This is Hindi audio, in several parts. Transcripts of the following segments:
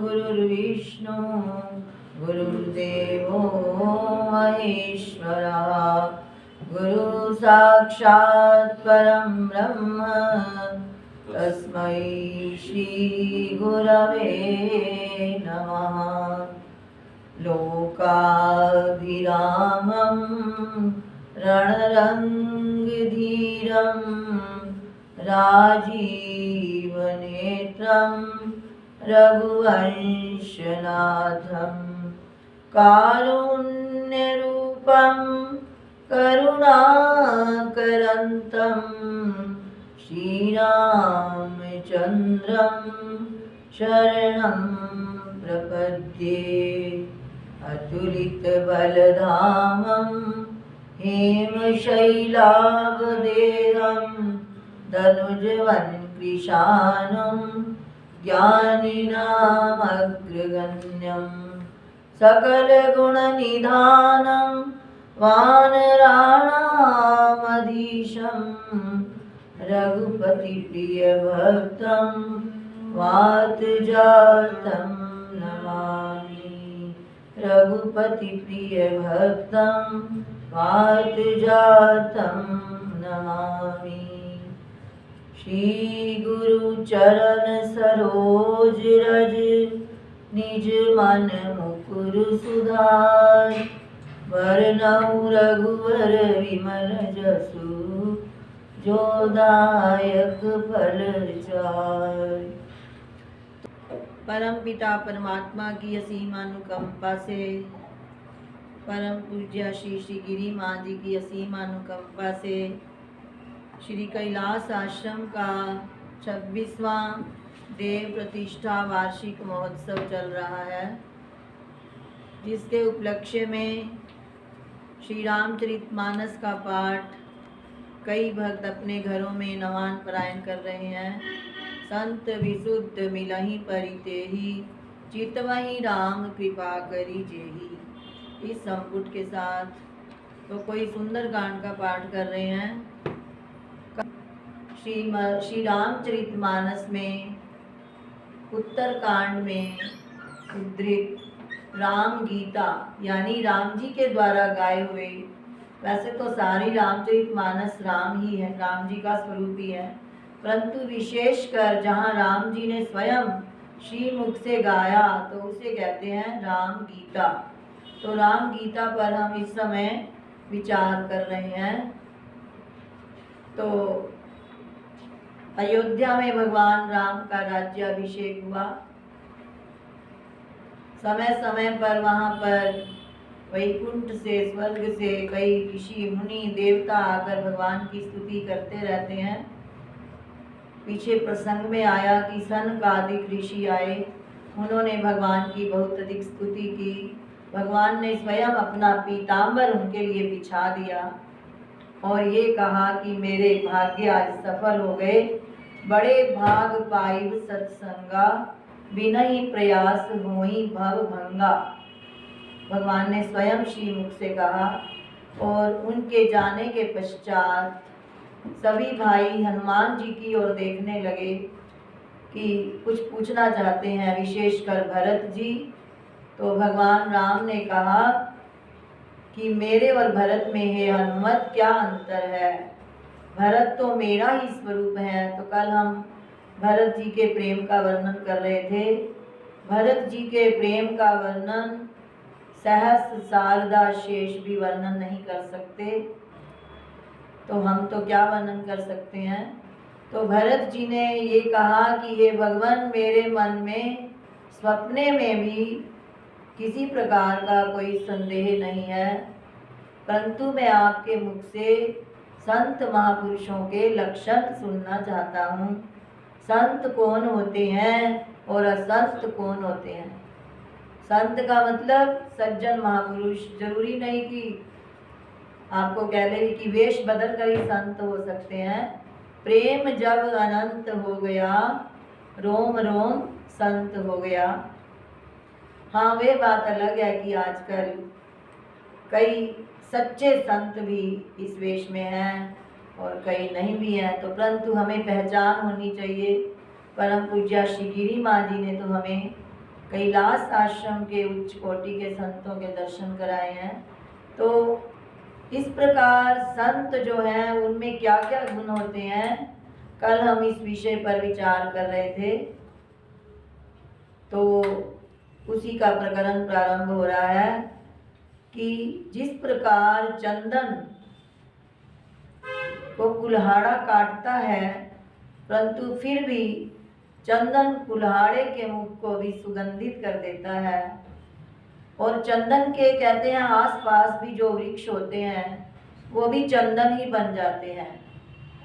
गुरुर्विष्णु गुरुर्देवो महेश्वरा गुरु साक्षात् परं ब्रह्म तस्मै श्री गुरवे नमः। लोकाभिरामं रणरङ्गधीरं राजीवनेत्रं रघुवंशनाथं कारुण्यरूपं करुणाकरन्तं श्रीरामचन्द्रं शरणं प्रपद्ये। अतुलितबलधामं हेमशैलाभदेहं धनुजवन्कृशानं ज्ञानिनामग्रगण्यं सकलगुणनिधानं वानराणामधीशं रघुपतिप्रियभक्तं वातजातं नमामि। रघुपतिप्रियभक्तं वातजातं नमामि। श्री गुरुचरण सरोज रज निज मन मुकुर सुधार वरनऊ रघुवर विमल जसु जो दायक फल चार। परम पिता परमात्मा की असीम अनुकंपा से, परम पूज्य श्री श्री गिरी माँ जी की असीम अनुकंपा से श्री कैलाश आश्रम का 26वां देव प्रतिष्ठा वार्षिक महोत्सव चल रहा है, जिसके उपलक्ष्य में श्री रामचरितमानस का पाठ कई भक्त अपने घरों में नवान परायण कर रहे हैं। संत विशुद्ध मिलहि परितेहि चितवहि राम कृपा करी जेहि। इस संपुट के साथ तो कोई सुंदर कांड का पाठ कर रहे हैं। श्री रामचरितमानस में उत्तर कांड में उद्धृत राम गीता यानी राम जी के द्वारा गाए हुए, वैसे तो सारी रामचरितमानस राम ही है, राम जी का स्वरूप ही है, परंतु विशेषकर जहाँ राम जी ने स्वयं श्री मुख से गाया तो उसे कहते हैं राम गीता। तो राम गीता पर हम इस समय विचार कर रहे हैं। तो अयोध्या में भगवान राम का राज्याभिषेक हुआ। समय समय पर वहाँ पर वैकुंठ से, स्वर्ग से कई ऋषि मुनि देवता आकर भगवान की स्तुति करते रहते हैं। पीछे प्रसंग में आया कि सनकादिक ऋषि आए, उन्होंने भगवान की बहुत अधिक स्तुति की। भगवान ने स्वयं अपना पीताम्बर उनके लिए बिछा दिया और ये कहा कि मेरे भाग्य आज सफल हो गए। बड़े भाग पाइब सत्संगा, बिना ही प्रयास होई भव भंगा। भगवान ने स्वयं श्री मुख से कहा। और उनके जाने के पश्चात सभी भाई हनुमान जी की ओर देखने लगे कि कुछ पूछना चाहते हैं, विशेषकर भरत जी। तो भगवान राम ने कहा कि मेरे और भरत में है हनुमत क्या अंतर है, भरत तो मेरा ही स्वरूप है। तो कल हम भरत जी के प्रेम का वर्णन कर रहे थे। भरत जी के प्रेम का वर्णन सहस्र शारदा शेष भी वर्णन नहीं कर सकते, तो हम तो क्या वर्णन कर सकते हैं। तो भरत जी ने ये कहा कि हे भगवान, मेरे मन में स्वप्ने में भी किसी प्रकार का कोई संदेह नहीं है, परंतु मैं आपके मुख से संत महापुरुषों के लक्षण सुनना चाहता हूँ। संत कौन होते हैं और असंत कौन होते हैं। संत का मतलब सज्जन महापुरुष। जरूरी नहीं कि आपको कह दे कि वेश बदल कर ही संत हो सकते हैं। प्रेम जब अनंत हो गया, रोम रोम संत हो गया। हाँ, वे बात अलग है कि आजकल कई सच्चे संत भी इस वेश में हैं और कई नहीं भी हैं, तो परंतु हमें पहचान होनी चाहिए। परम पूज्या श्री गिरी माँ जी ने तो हमें कैलाश आश्रम के उच्च कोटि के संतों के दर्शन कराए हैं। तो इस प्रकार संत जो हैं उनमें क्या क्या गुण होते हैं, कल हम इस विषय पर विचार कर रहे थे। तो उसी का प्रकरण प्रारंभ हो रहा है कि जिस प्रकार चंदन को कुल्हाड़ा काटता है, परंतु फिर भी चंदन कुल्हाड़े के मुख को भी सुगंधित कर देता है। और चंदन के कहते हैं आसपास भी जो वृक्ष होते हैं वो भी चंदन ही बन जाते हैं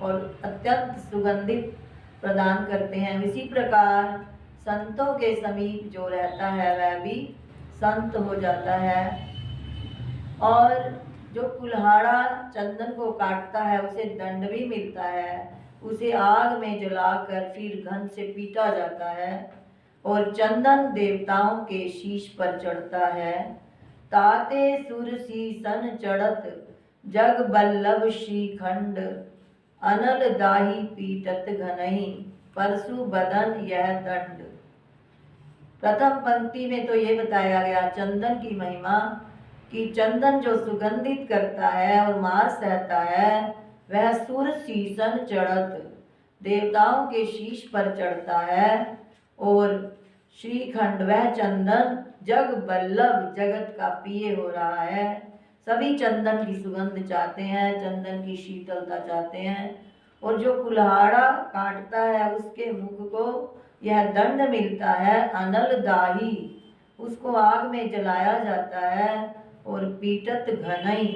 और अत्यंत सुगंधित प्रदान करते हैं। इसी प्रकार संतों के समीप जो रहता है वह भी संत हो जाता है। और जो कुल्हाड़ा चंदन को काटता है उसे दंड भी मिलता है, उसे आग में जलाकर फिर घन से पीटा जाता है और चंदन देवताओं के शीश पर चढ़ता है। ताते सुर सन चढ़त जग बल्लभ श्रीखंड, अनल दाही पीटत घनई परसु बदन यह दंड। प्रथम पंक्ति में तो ये बताया गया चंदन की महिमा कि चंदन जो सुगंधित करता है और मार सहता है वह सुर सन चढ़त देवताओं के शीश पर चढ़ता है। और श्रीखंड वह चंदन जग बल्लभ जगत का प्रिय हो रहा है। सभी चंदन की सुगंध चाहते हैं, चंदन की शीतलता चाहते हैं। और जो कुल्हाड़ा काटता है उसके मुख को यह दंड मिलता है अनल दाही, उसको आग में जलाया जाता है और पीटत घनई,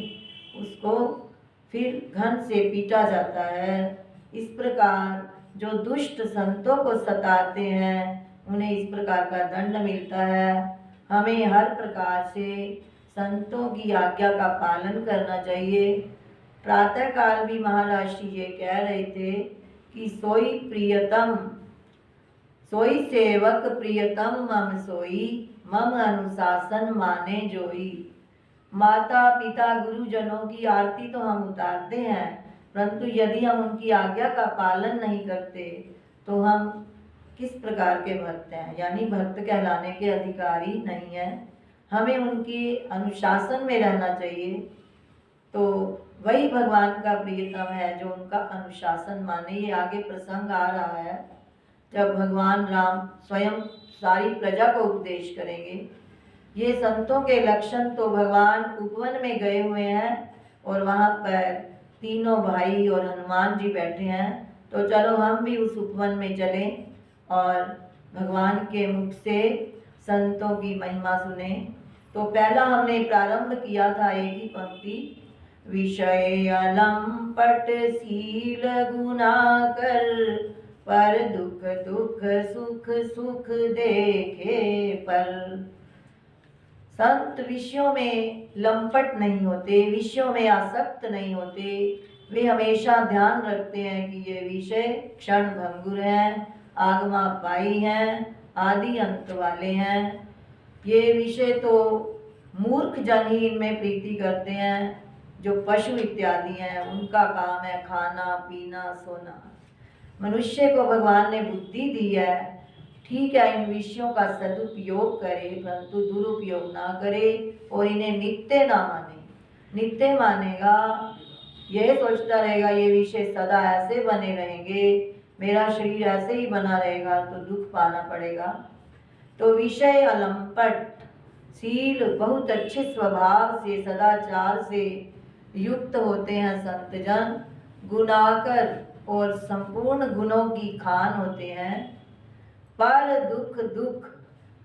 उसको फिर घन से पीटा जाता है। इस प्रकार जो दुष्ट संतों को सताते हैं उन्हें इस प्रकार का दंड मिलता है। हमें हर प्रकार से संतों की आज्ञा का पालन करना चाहिए। प्रातः काल भी महाराज श्री ये कह रहे थे कि सोई प्रियतम सोई सेवक प्रियतम मम सोई, मम अनुशासन माने जोई। माता पिता गुरुजनों की आरती तो हम उतारते हैं, परंतु यदि हम उनकी आज्ञा का पालन नहीं करते तो हम किस प्रकार के भक्त हैं, यानी भक्त कहलाने के अधिकारी नहीं हैं। हमें उनके अनुशासन में रहना चाहिए। तो वही भगवान का प्रियतम है जो उनका अनुशासन माने। ये आगे प्रसंग आ रहा है जब भगवान राम स्वयं सारी प्रजा को उपदेश करेंगे। ये संतों के लक्षण तो भगवान उपवन में गए हुए हैं और वहाँ पर तीनों भाई और हनुमान जी बैठे हैं। तो चलो हम भी उस उपवन में चलें और भगवान के मुख से संतों की महिमा सुने। तो पहला हमने प्रारंभ किया था एक ही पंक्ति, विषय अलंपट शील गुना कर, पर दुख दुख सुख सुख देखे पर। संत विषयों में लंपट नहीं होते, विषयों में आसक्त नहीं होते। वे हमेशा ध्यान रखते हैं कि ये विषय क्षण भंगुर हैं, आगमापाई हैं, आदि अंत वाले हैं। ये विषय तो मूर्ख जन ही इनमें प्रीति करते हैं। जो पशु इत्यादि हैं उनका काम है खाना पीना सोना। मनुष्य को भगवान ने बुद्धि दी है, ठीक है, इन विषयों का सदुपयोग करे परंतु दुरुपयोग ना करे और इन्हें नित्य ना माने। नित्य मानेगा, यह सोचता रहेगा ये विषय सदा ऐसे बने रहेंगे, मेरा शरीर ऐसे ही बना रहेगा तो दुख पाना पड़ेगा। तो विषय अलंपट, शील बहुत अच्छे स्वभाव से सदाचार से युक्त होते हैं संतजन, गुणाकर और संपूर्ण गुणों की खान होते हैं। पर दुख दुख,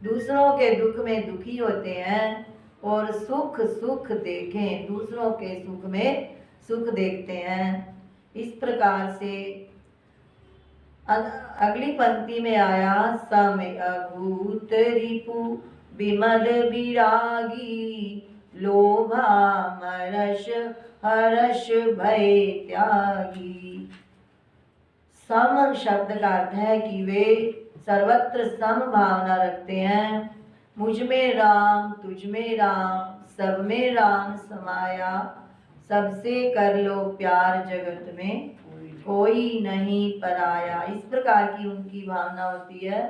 दूसरों के दुख में दुखी होते हैं और सुख सुख देखें, दूसरों के सुख में सुख देखते हैं। इस प्रकार से अगली पंक्ति में आया, समय अभूत रिपु विमल विरागी, लोभा मरश हर्ष भय त्यागी। सम शब्द का अर्थ है कि वे सर्वत्र सम भावना रखते हैं। मुझ में राम तुझ में राम सब में राम समाया, सबसे कर लो प्यार जगत में कोई कोई नहीं पराया, इस प्रकार की उनकी भावना होती है।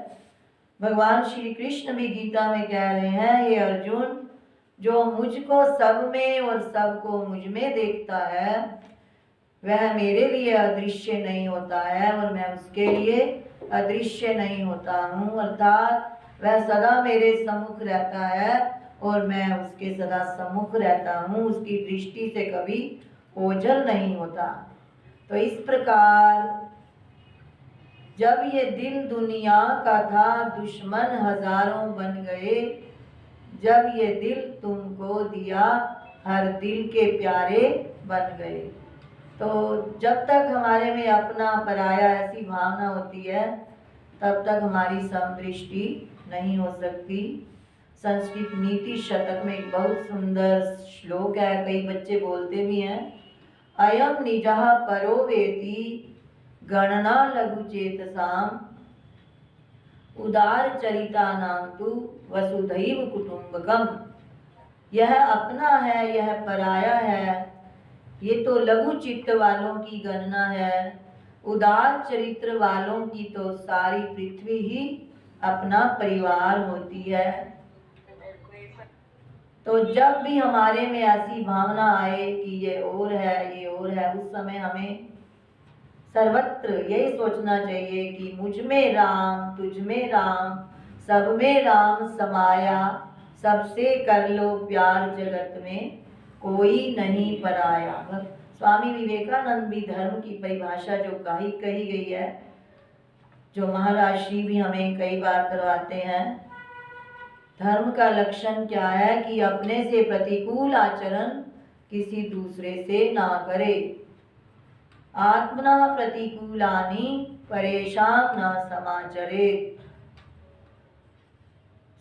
भगवान श्री कृष्ण भी गीता में कह रहे हैं, हे अर्जुन, जो मुझको सब में और सबको मुझ में देखता है वह मेरे लिए अदृश्य नहीं होता है और मैं उसके लिए अदृश्य नहीं होता हूँ। अर्थात वह सदा मेरे सम्मुख रहता है और मैं उसके सदा सम्मुख रहता हूँ, उसकी दृष्टि से कभी ओझल नहीं होता। तो इस प्रकार जब ये दिल दुनिया का था दुश्मन हजारों बन गए, जब ये दिल तुमको दिया हर दिल के प्यारे बन गए। तो जब तक हमारे में अपना पराया ऐसी भावना होती है तब तक हमारी समदृष्टि नहीं हो सकती। संस्कृत नीति शतक में एक बहुत सुंदर श्लोक है, कई बच्चे बोलते भी हैं, अयम निजः परो वेति गणना लघु चेतसाम उदार चरिता नाम तु वसुधैव कुटुंबकम। यह अपना है, यह पराया है, ये तो लघु चित्त वालों की गणना है, उदार चरित्र वालों की तो सारी पृथ्वी ही अपना परिवार होती है। तो जब भी हमारे में ऐसी भावना आए कि ये और है, ये और है, उस समय हमें सर्वत्र यही सोचना चाहिए कि मुझ में राम, तुझ में राम, सब में राम समाया, सबसे कर लो प्यार जगत में कोई नहीं पराया। स्वामी विवेकानंद भी धर्म की परिभाषा जो कही गई है, जो महाराज श्री भी हमें कई बार करवाते हैं, धर्म का लक्षण क्या है कि अपने से प्रतिकूल आचरण किसी दूसरे से ना करे। आत्मना प्रतिकूलानि परेशान न समाचरेत।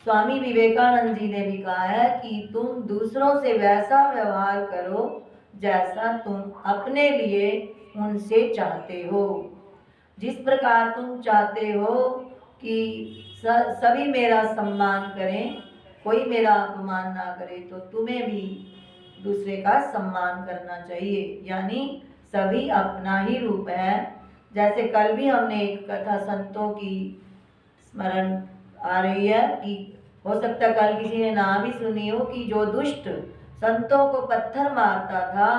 स्वामी विवेकानंद जी ने भी कहा है कि तुम दूसरों से वैसा व्यवहार करो जैसा तुम अपने लिए उनसे चाहते हो। जिस प्रकार तुम चाहते हो कि सभी मेरा सम्मान करें, कोई मेरा अपमान ना करे, तो तुम्हें भी दूसरे का सम्मान करना चाहिए। यानी सभी अपना ही रूप है। जैसे कल भी हमने एक कथा संतों की स्मरण आ रही है कि हो सकता है कल किसी ने ना भी सुनी हो कि जो दुष्ट संतों को पत्थर मारता था,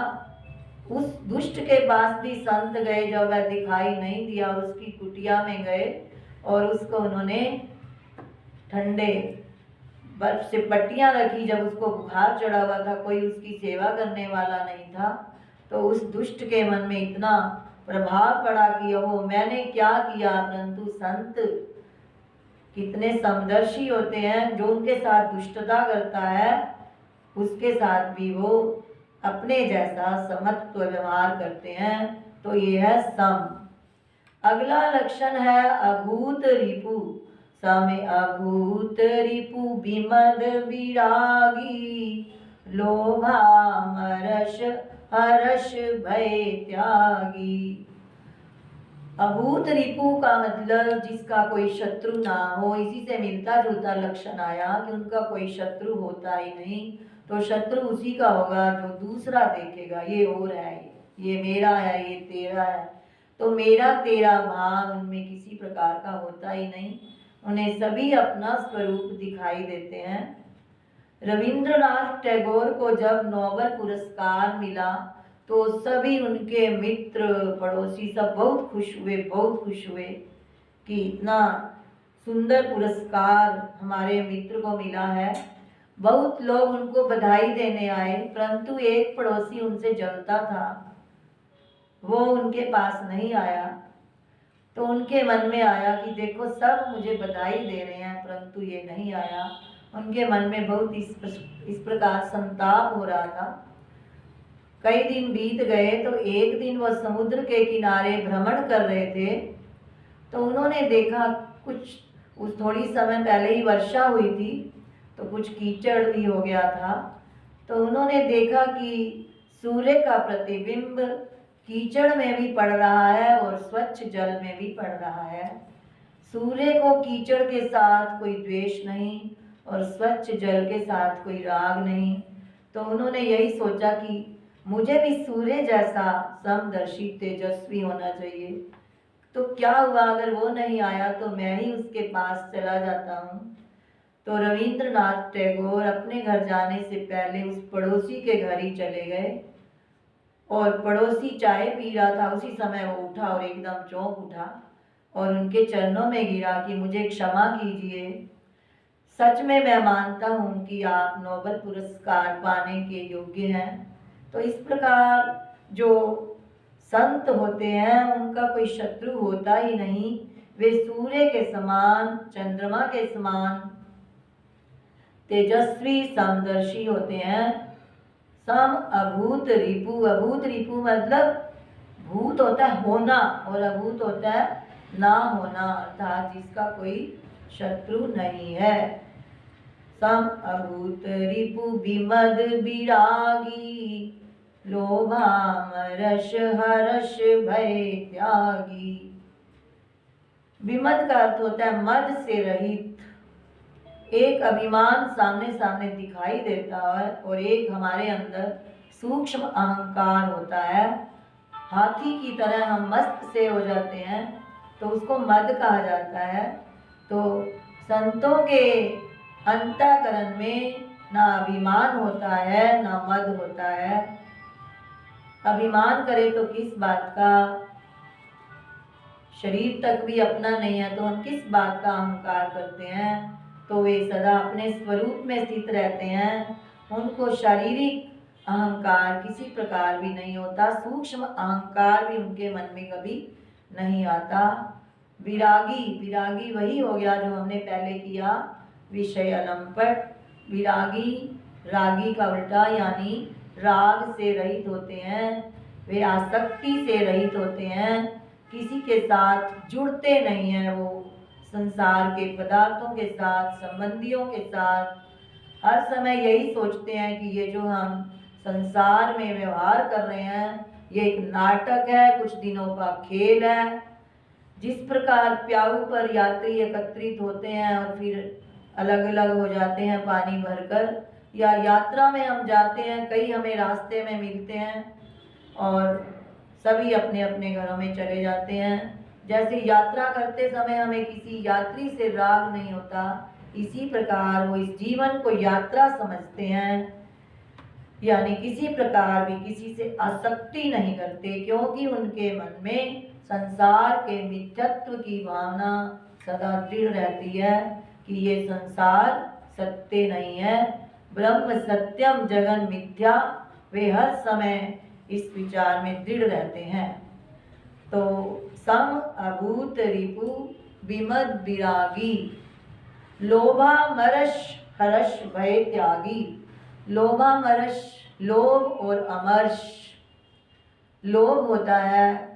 उस दुष्ट के पास भी संत गए, जब वह दिखाई नहीं दिया उसकी कुटिया में गए और उसको उन्होंने ठंडे बर्फ से पट्टियां रखी। जब उसको बुखार चढ़ा हुआ था, कोई उसकी सेवा करने वाला नहीं था, तो उस दुष्ट के मन में इतना प्रभाव पड़ा कि ओह मैंने क्या किया। परंतु संत कितने समदर्शी होते हैं, जो उनके साथ दुष्टता करता है उसके साथ भी वो अपने जैसा समत्व व्यवहार करते हैं। तो ये है सम। अगला लक्षण है अभूत रिपु। समे अभूत रिपु विमद विरागी, लोभा मरश हर्ष भय त्यागी। अभूत रिपु का मतलब जिसका कोई शत्रु ना हो। इसी से मिलता जुलता लक्षण आया कि उनका कोई शत्रु होता ही नहीं। तो शत्रु उसी का होगा जो दूसरा देखेगा ये और है, ये मेरा है, ये तेरा है। तो मेरा तेरा भाव उनमें किसी प्रकार का होता ही नहीं। उन्हें सभी अपना स्वरूप दिखाई देते हैं। रविंद्रनाथ टैगोर को जब नोबेल पुरस्कार मिला तो सभी उनके मित्र पड़ोसी सब बहुत खुश हुए कि इतना सुंदर पुरस्कार हमारे मित्र को मिला है। बहुत लोग उनको बधाई देने आए, परंतु एक पड़ोसी उनसे जलता था, वो उनके पास नहीं आया। तो उनके मन में आया कि देखो सब मुझे बधाई दे रहे हैं परंतु ये नहीं आया। उनके मन में बहुत इस प्रकार संताप हो रहा था। कई दिन बीत गए तो एक दिन वह समुद्र के किनारे भ्रमण कर रहे थे, तो उन्होंने देखा उस थोड़ी समय पहले ही वर्षा हुई थी तो कुछ कीचड़ भी हो गया था। तो उन्होंने देखा कि सूर्य का प्रतिबिंब कीचड़ में भी पड़ रहा है और स्वच्छ जल में भी पड़ रहा है। सूर्य को कीचड़ के साथ कोई द्वेष नहीं और स्वच्छ जल के साथ कोई राग नहीं। तो उन्होंने यही सोचा कि मुझे भी सूर्य जैसा समदर्शी तेजस्वी होना चाहिए। तो क्या हुआ अगर वो नहीं आया तो मैं ही उसके पास चला जाता हूँ। तो रविंद्रनाथ टैगोर अपने घर जाने से पहले उस पड़ोसी के घर ही चले गए और पड़ोसी चाय पी रहा था। उसी समय वो उठा और एकदम चौंक उठा और उनके चरणों में गिरा कि मुझे क्षमा कीजिए, सच में मैं मानता हूँ कि आप नोबेल पुरस्कार पाने के योग्य हैं। तो इस प्रकार जो संत होते हैं उनका कोई शत्रु होता ही नहीं। वे सूर्य के समान, चंद्रमा के समान तेजस्वी समदर्शी होते हैं। सम अभूत रिपु, अभूत रिपु मतलब भूत होता है होना और अभूत होता है ना होना, अर्थात जिसका कोई शत्रु नहीं है। सम अभूत रिपु विमद विरागी, लोभामरस हर्ष भय त्यागी। विमद का अर्थ होता है मद से रहित। एक अभिमान सामने सामने दिखाई देता है और एक हमारे अंदर सूक्ष्म अहंकार होता है। हाथी की तरह हम मस्त से हो जाते हैं तो उसको मद कहा जाता है। तो संतों के अंतःकरण में ना अभिमान होता है ना मद होता है। अभिमान करे तो किस बात का, शरीर तक भी अपना नहीं है तो हम किस बात का अहंकार करते हैं। तो वे सदा अपने स्वरूप में स्थित रहते हैं, उनको शारीरिक अहंकार किसी प्रकार भी नहीं होता, सूक्ष्म अहंकार भी उनके मन में कभी नहीं आता। विरागी, विरागी वही हो गया जो हमने पहले किया, विषय अलंपट। विरागी रागी का उल्टा, यानी राग से रहित होते हैं। वे आसक्ति से रहित होते हैं, किसी के साथ जुड़ते नहीं हैं। वो संसार के पदार्थों के साथ, संबंधियों के साथ हर समय यही सोचते हैं कि ये जो हम संसार में व्यवहार कर रहे हैं ये एक नाटक है, कुछ दिनों का खेल है। जिस प्रकार प्याऊ पर यात्री एकत्रित होते हैं और फिर अलग अलग हो जाते हैं पानी भरकर, या यात्रा में हम जाते हैं, कई हमें रास्ते में मिलते हैं और सभी अपने अपने घरों में चले जाते हैं। जैसे यात्रा करते समय हमें किसी यात्री से राग नहीं होता, इसी प्रकार वो इस जीवन को यात्रा समझते हैं, यानी किसी प्रकार भी किसी से आसक्ति नहीं करते, क्योंकि उनके मन में संसार के मिथ्यत्व की भावना सदा दृढ़ रहती है कि ये संसार सत्य नहीं है, ब्रह्म सत्यम जगन मिथ्या। वे हर समय इस विचार में दृढ़ रहते हैं। तो सम अभूत रिपु विमद विरागी, लोभामरस हर्ष भय त्यागी। लोभामरस, लोभ और अमर्ष। लोभ होता है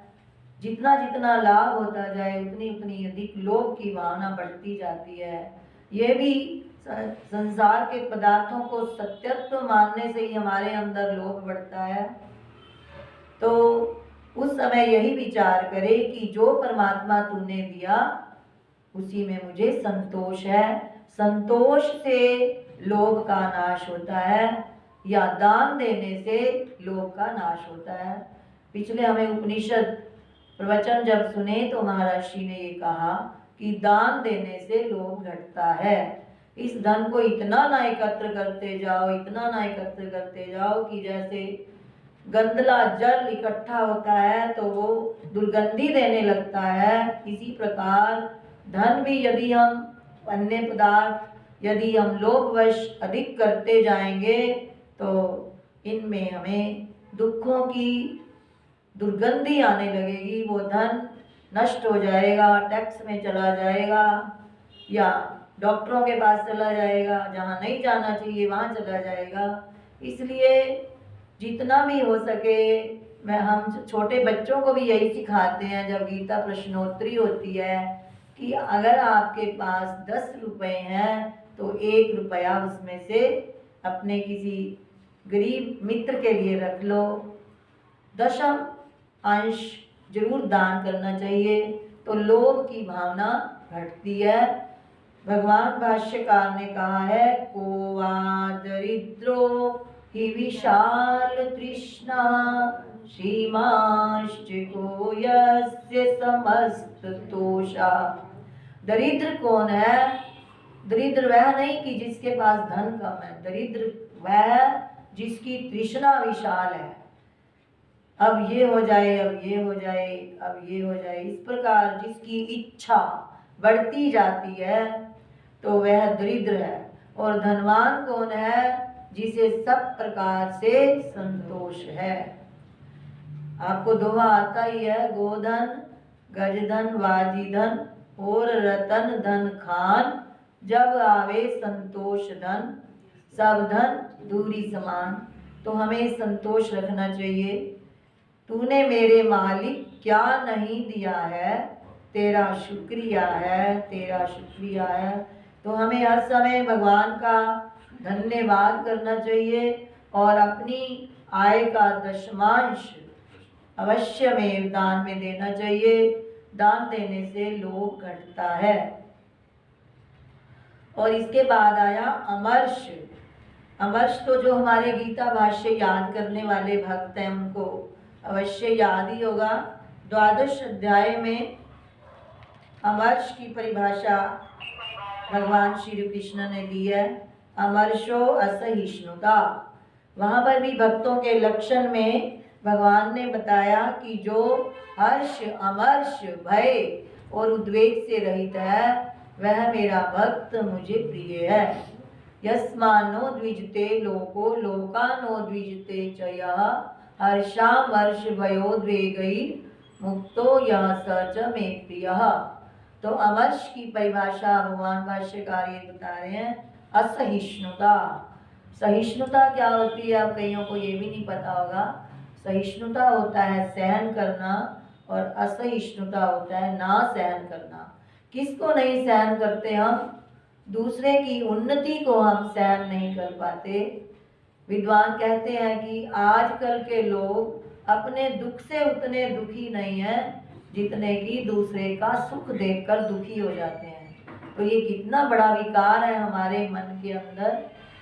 जितना जितना लाभ होता जाए उतनी उतनी अधिक लोभ की भावना बढ़ती जाती है। ये भी संसार के पदार्थों को सत्यत्व मानने से ही हमारे अंदर लोभ बढ़ता है। तो उस समय यही विचार करे कि जो परमात्मा तूने दिया उसी में मुझे संतोष है। संतोष से लोभ का नाश होता है, या दान देने से लोभ का नाश होता है। पिछले हमें उपनिषद प्रवचन जब सुने तो महर्षि ने ये कहा कि दान देने से लोभ घटता है। इस धन को इतना ना एकत्र करते जाओ, इतना ना एकत्र करते जाओ कि जैसे गंदला जल इकट्ठा होता है तो वो दुर्गंधी देने लगता है। इसी प्रकार धन भी यदि हम, अन्य पदार्थ यदि हम लोभवश अधिक करते जाएंगे तो इनमें हमें दुखों की दुर्गंधी आने लगेगी। वो धन नष्ट हो जाएगा, टैक्स में चला जाएगा या डॉक्टरों के पास चला जाएगा, जहाँ नहीं जाना चाहिए वहाँ चला जाएगा। इसलिए जितना भी हो सके हम छोटे बच्चों को भी यही सिखाते हैं जब गीता प्रश्नोत्तरी होती है कि अगर आपके पास 10 रुपए हैं तो 1 रुपया उसमें से अपने किसी गरीब मित्र के लिए रख लो। दशम अंश जरूर दान करना चाहिए तो लोभ की भावना घटती है। भगवान भाष्यकार ने कहा है, को वा दरिद्रो हि विशाल तृष्णा श्रीमाश्चिको यस्य समस्त तोषा। दरिद्र कौन है? दरिद्र वह नहीं कि जिसके पास धन कम है, दरिद्र वह जिसकी तृष्णा विशाल है। अब ये हो जाए, अब ये हो जाए, अब ये हो जाए, इस प्रकार जिसकी इच्छा बढ़ती जाती है तो वह दरिद्र है। और धनवान कौन है? जिसे सब प्रकार से संतोष है। आपको दोहा आता ही है, गोधन गजधन वाजीधन और रतन धन खान, जब आवे संतोष धन सब धन दूरी समान। तो हमें संतोष रखना चाहिए। तूने मेरे मालिक क्या नहीं दिया है, तेरा शुक्रिया है, तेरा शुक्रिया है। तो हमें हर समय भगवान का धन्यवाद करना चाहिए और अपनी आय का दशमांश अवश्य में दान में देना चाहिए। दान देने से लोभ घटता है। और इसके बाद आया अमर्ष। अमर्ष तो जो हमारे गीता भाष्य याद करने वाले भक्त हैं उनको अवश्य याद ही होगा। 12वें अध्याय में अमर्ष की परिभाषा भगवान श्री कृष्ण ने दी है, अमर्षो असहिष्णुता। वहाँ पर भी भक्तों के लक्षण में भगवान ने बताया कि जो हर्ष अमर्ष भय और उद्वेग से रहित है वह मेरा भक्त मुझे प्रिय है। यस्मानो द्विजते लोको लोकानो द्विजते च यः हर्षामर्ष भयोद्वेगै मुक्तो यः स च मे प्रियः। तो अमर्ष की परिभाषा भगवान भाष्यकार ये बता रहे हैं, असहिष्णुता। सहिष्णुता क्या होती है? आप कईयों को ये भी नहीं पता होगा। सहिष्णुता होता है सहन करना और असहिष्णुता होता है ना सहन करना। किसको नहीं सहन करते हम? दूसरे की उन्नति को हम सहन नहीं कर पाते। विद्वान कहते हैं कि आजकल के लोग अपने दुख से उतने दुखी नहीं हैं जितने कि दूसरे का सुख देखकर दुखी हो जाते हैं। तो ये कितना बड़ा विकार है हमारे मन के अंदर।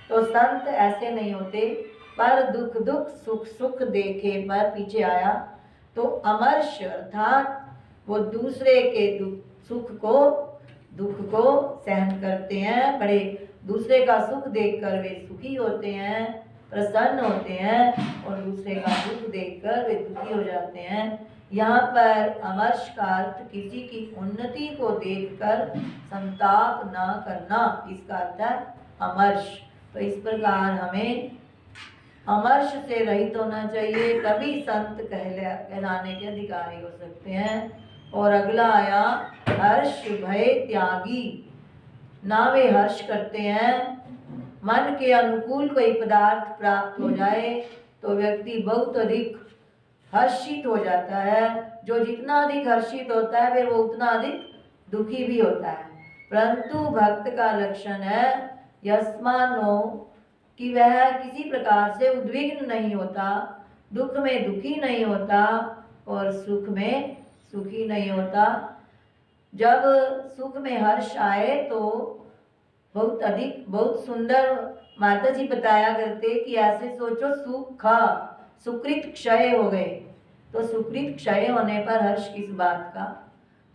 तो संत ऐसे नहीं होते, पर दुख दुख सुख सुख देखे पर पीछे आया। तो अमर्ष अर्थात वो दूसरे के सुख को दुख को सहन करते हैं, बड़े दूसरे का सुख देखकर वे सुखी होते हैं, प्रसन्न होते हैं, और दूसरे का दुख देखकर वे दुखी हो जाते हैं। यहाँ पर अमर्ष का अर्थ किसी की उन्नति को देखकर संताप न करना, इसका अर्थ है अमर्ष। तो इस प्रकार हमें अमर्ष से रहित होना चाहिए, तभी संत कहलाने के अधिकारी हो सकते हैं। और अगला आया हर्ष भय त्यागी। ना वे हर्ष करते हैं, मन के अनुकूल कोई पदार्थ प्राप्त हो जाए तो व्यक्ति बहुत अधिक हर्षित हो जाता है। जो जितना अधिक हर्षित होता है फिर वो उतना अधिक दुखी भी होता है। परंतु भक्त का लक्षण है यस्मानो, कि वह किसी प्रकार से उद्विग्न नहीं होता, दुख में दुखी नहीं होता और सुख में सुखी नहीं होता। जब सुख में हर्ष आए तो बहुत अधिक बहुत सुंदर माता जी बताया करते कि ऐसे सोचो सुख सुकृत क्षय हो गए। तो सुकृत क्षय होने पर हर्ष किस बात का?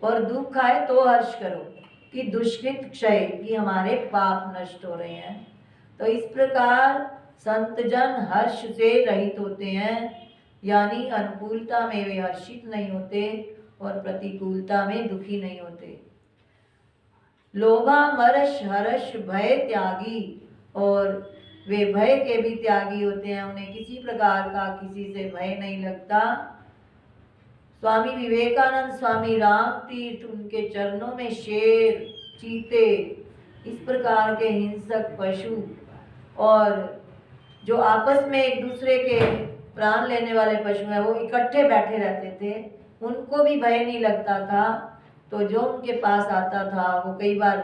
और दुख आए तो हर्ष करो कि दुष्कृत क्षय, कि हमारे पाप नष्ट हो रहे हैं। तो इस प्रकार संतजन हर्ष से रहित होते हैं, यानी अनुकूलता में वे हर्षित नहीं होते और प्रतिकूलता में दुखी नहीं होते। लोभा मर्ष हर्ष भय त्यागी, और वे भय के भी त्यागी होते हैं, उन्हें किसी प्रकार का किसी से भय नहीं लगता। स्वामी विवेकानंद, स्वामी राम तीर्थ, उनके चरणों में शेर, चीते, इस प्रकार के हिंसक पशु और जो आपस में एक दूसरे के प्राण लेने वाले पशु हैं वो इकट्ठे बैठे रहते थे, उनको भी भय नहीं लगता था। तो जो उनके पास आता था वो कई बार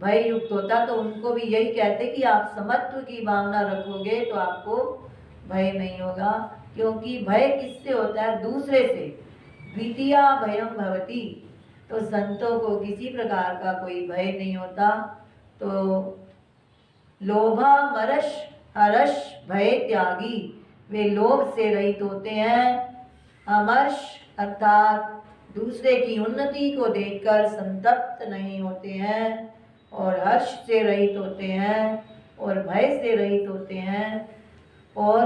भय युक्त होता, तो उनको भी यही कहते कि आप समत्व की भावना रखोगे तो आपको भय नहीं होगा। क्योंकि भय किससे होता है? दूसरे से। द्वितीया भयम भवति। तो संतों को किसी प्रकार का कोई भय नहीं होता। तो लोभा मर्ष हर्ष भय त्यागी, वे लोभ से रहित होते हैं। अमर्ष अर्थात दूसरे की उन्नति को देखकर संतप्त नहीं होते हैं, और हर्ष से रहित होते हैं, और भय से रहित होते हैं, और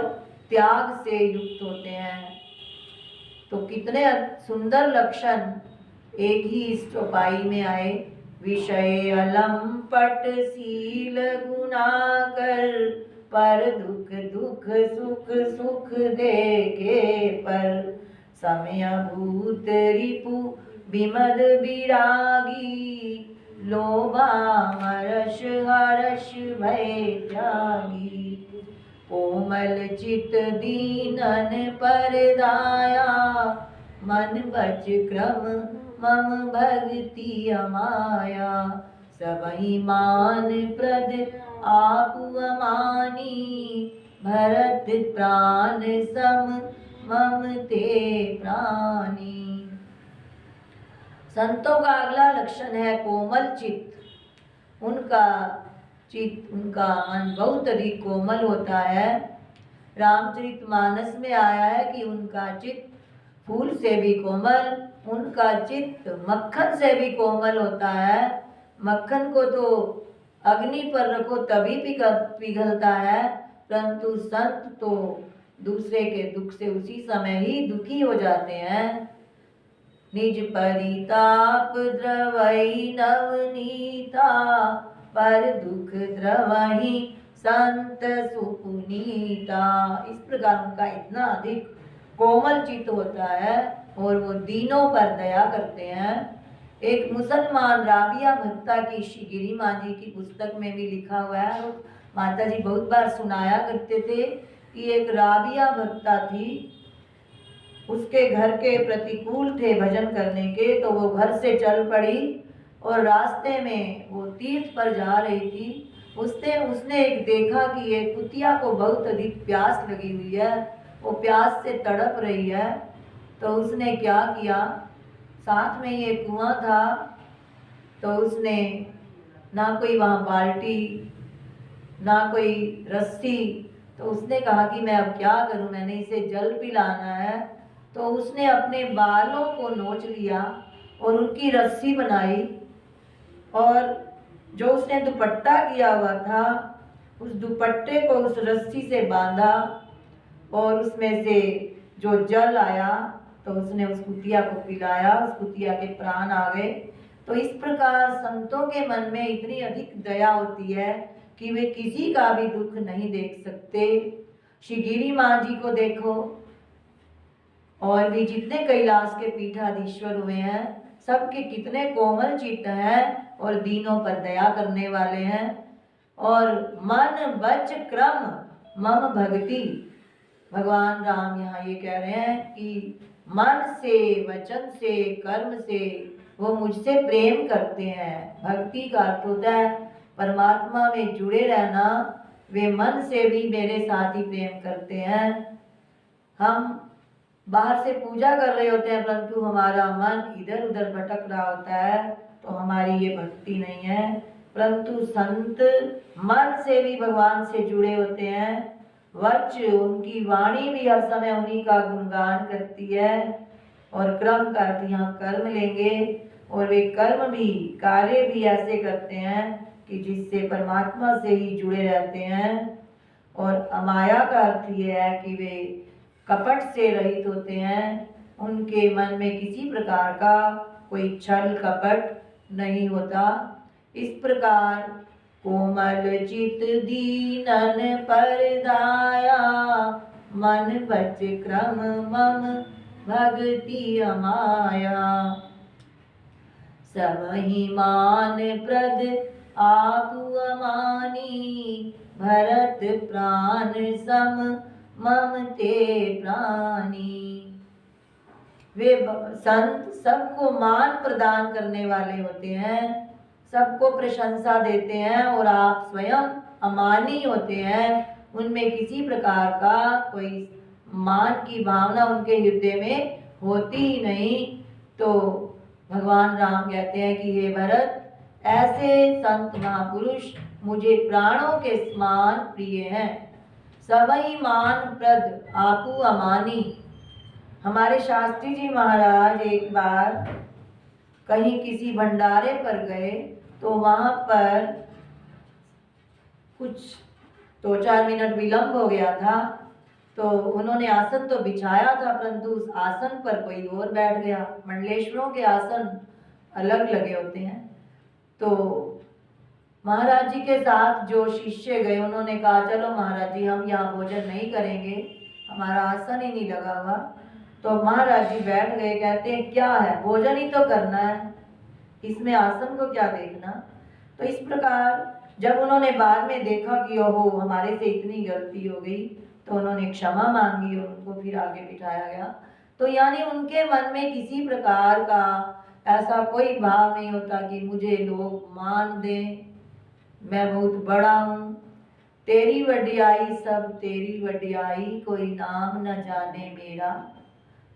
त्याग से युक्त होते हैं। तो कितने सुंदर लक्षण एक ही इस चौपाई में आए। विषय अलंपट शील गुणाकर, पर दुख दुख सुख सुख देखे पर, समय भूत रिपु विमद विरागी, लोभा हर्ष हर्ष भय त्यागी। कोमल चित दीनन पर दाया, मन बच क्रम मम भक्ति अमाया। सबहि मान प्रद आपु अमानी, भरत प्राण सम मम ते प्राणी। संतों का अगला लक्षण है कोमल चित्त। उनका चित्त, उनका मन बहुत अधिक कोमल होता है। रामचरितमानस में आया है कि उनका चित्त फूल से भी कोमल, उनका चित्त मक्खन से भी कोमल होता है। मक्खन को तो अग्नि पर रखो तभी पिघलता है, परंतु संत तो दूसरे के दुख से उसी समय ही दुखी हो जाते हैं। निज परिताप द्रवई नवनीता, पर दुख द्रवही संत सुपुनीता। इस प्रकार उनका इतना अधिक कोमल चित्त होता है और वो दीनों पर दया करते हैं। एक मुसलमान राबिया भक्ता की श्री गिरी माँ जी की पुस्तक में भी लिखा हुआ है, माता जी बहुत बार सुनाया करते थे कि एक राबिया भक्ता थी, उसके घर के प्रतिकूल थे भजन करने के, तो वो घर से चल पड़ी और रास्ते में वो तीर्थ पर जा रही थी। उसने एक देखा कि ये कुतिया को बहुत अधिक प्यास लगी हुई है, वो प्यास से तड़प रही है। तो उसने क्या किया, साथ में ये कुआं था, तो उसने ना कोई वहाँ बाल्टी ना कोई रस्सी, तो उसने कहा कि मैं अब क्या करूं, मैंने इसे जल पिलाना है। तो उसने अपने बालों को नोच लिया और उनकी रस्सी बनाई, और जो उसने दुपट्टा किया हुआ था उस दुपट्टे को उस रस्सी से बांधा, और उसमें से जो जल आया तो उसने उस कुतिया को पिलाया, उस कुतिया के प्राण आ गए। तो इस प्रकार संतों के मन में इतनी अधिक दया होती है कि वे किसी का भी दुख नहीं देख सकते। श्री गिरी माँ जी को देखो, और भी जितने कैलाश के पीठाधीश्वर हुए हैं, सबके कितने कोमल चित्त हैं और दीनों पर दया करने वाले हैं। और मन वच क्रम मम भक्ति, भगवान राम यहाँ ये कह रहे हैं कि मन से, वचन से, कर्म से वो मुझसे प्रेम करते हैं। भक्ति का अर्थ होता है परमात्मा में जुड़े रहना। वे मन से भी मेरे साथ ही प्रेम करते हैं। हम बाहर से पूजा कर रहे होते हैं, परंतु हमारा मन इधर उधर भटक रहा होता है, तो हमारी ये भक्ति नहीं है। परंतु संत मन से भी भगवान से जुड़े होते हैं। वच, उनकी वाणी भी हर समय उन्हीं का गुणगान करती है। और क्रम का अर्थ यहाँ कर्म लेंगे, और वे कर्म भी, कार्य भी ऐसे करते हैं कि जिससे परमात्मा से ही जुड़े रहते हैं। और अमाया का अर्थ ये है कि वे कपट से रहित होते हैं, उनके मन में किसी प्रकार का कोई छल कपट नहीं होता। इस प्रकार कोमल चित दीनन पर दाया, मन बच क्रम मम भक्ति अमाया। सबहि मान प्रद आपु अमानी, भरत प्राण सम मम ते प्राणी। वे संत सबको मान प्रदान करने वाले होते हैं, सबको प्रशंसा देते हैं, और आप स्वयं अमानी होते हैं। उनमें किसी प्रकार का कोई मान की भावना उनके हृदय में होती ही नहीं। तो भगवान राम कहते हैं कि हे भरत, ऐसे संत महापुरुष मुझे प्राणों के समान प्रिय हैं। सवई मान प्रद आपू अमानी। हमारे शास्त्री जी महाराज एक बार कहीं किसी भंडारे पर गए तो वहाँ पर कुछ 2-4 मिनट विलंब हो गया था, तो उन्होंने आसन तो बिछाया था परंतु उस आसन पर कोई और बैठ गया। मंडलेश्वरों के आसन अलग लगे होते हैं। तो महाराज जी के साथ जो शिष्य गए उन्होंने कहा चलो महाराज जी हम यहाँ भोजन नहीं करेंगे, हमारा आसन ही नहीं लगा हुआ। तो महाराज जी बैठ गए, कहते हैं क्या है, भोजन ही तो करना है, इसमें आसन को क्या देखना। तो इस प्रकार जब उन्होंने बाद में देखा कि ओहो हमारे से इतनी गलती हो गई तो उन्होंने क्षमा मांगी और उनको फिर आगे बिठाया गया। तो यानी उनके मन में किसी प्रकार का ऐसा कोई भाव नहीं होता कि मुझे लोग मान दें, मैं बहुत बड़ा हूँ, तेरी वडियाई सब तेरी वडियाई, कोई नाम न जाने मेरा,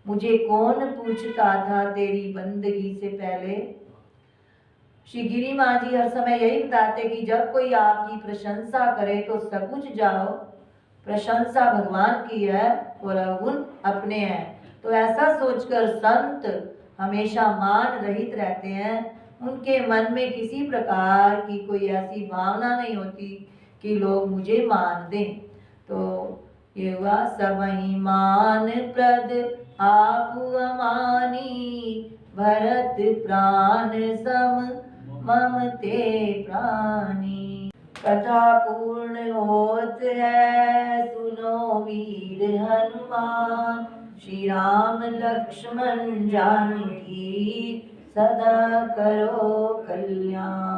मुझे कौन पूछता था तेरी बंदगी से पहले। श्री गिरी माँ जी हर समय यही बताते कि जब कोई आपकी प्रशंसा करे तो सकुच जाओ, प्रशंसा भगवान की है और अवगुण अपने हैं। तो ऐसा सोचकर संत हमेशा मान रहित रहते हैं, उनके मन में किसी प्रकार की कोई ऐसी भावना नहीं होती कि लोग मुझे मान दें। तो ये हुआ सबहि मान प्रद आपु अमानी, भरत प्राण सम मम ते प्राणी। कथा पूर्ण होत है सुनो वीर हनुमान, श्री राम लक्ष्मण जानकी सदा करो कल्याण।